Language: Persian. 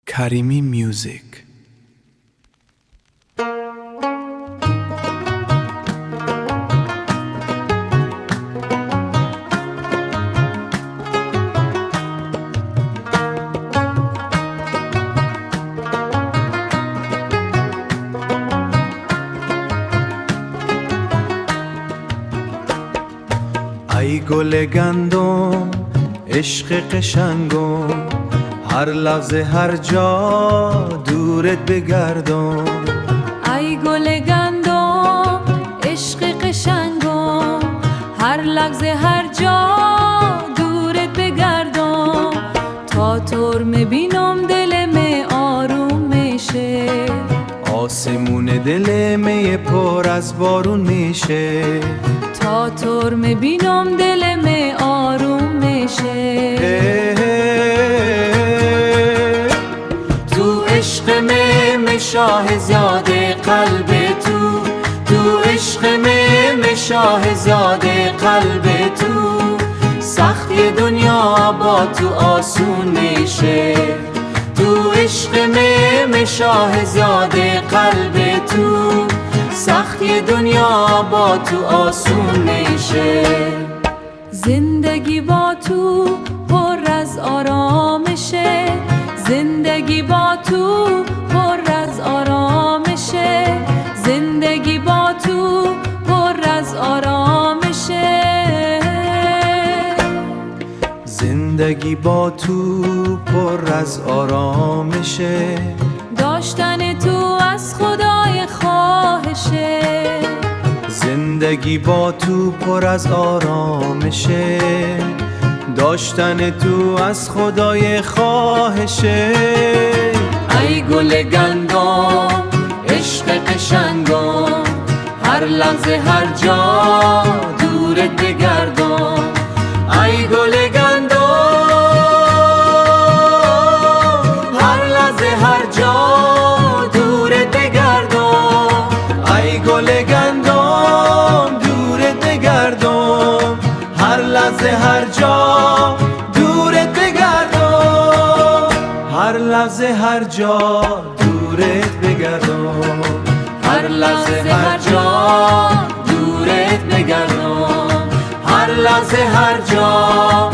کریمی میوزیک. ای گل گندم عشق قشنگم، هر لحظه هر جا دورت بگردم. ای گل گندم عشق قشنگم، هر لحظه هر جا دورت بگردم. تا تور میبینم دل می آروم میشه، آسمون دل می پر از بارون میشه. تا تور میبینم دل می آروم میشه. تو عشق می شاه زاده قلب تو عشق می شاه زاده قلب تو. سختی دنیا با تو آسون میشه، تو عشق می شاه زاده قلب تو. سختی دنیا با تو آسون میشه. زندگی با تو پر از آرامشه، زندگی با تو پر از آرامشه، زندگی با تو پر از آرامشه. زندگی با تو پر از آرامشه، داشتن تو از خدای خواهشه. زندگی با تو پر از آرامشه، داشتن تو از خدای خواهشه. ای گل گندم عشق قشنگم، هر لحظه هر جا دورت بگردم. ای گل گندم هر لحظه هر جا دورت بگردم. ای گل گندم دورت بگردم، هر لحظه هر جا دورت بگردم. هر لحظه هر جا دورت بگردم، هر لحظه هر جا دورت بگردم. هر لحظه هر جا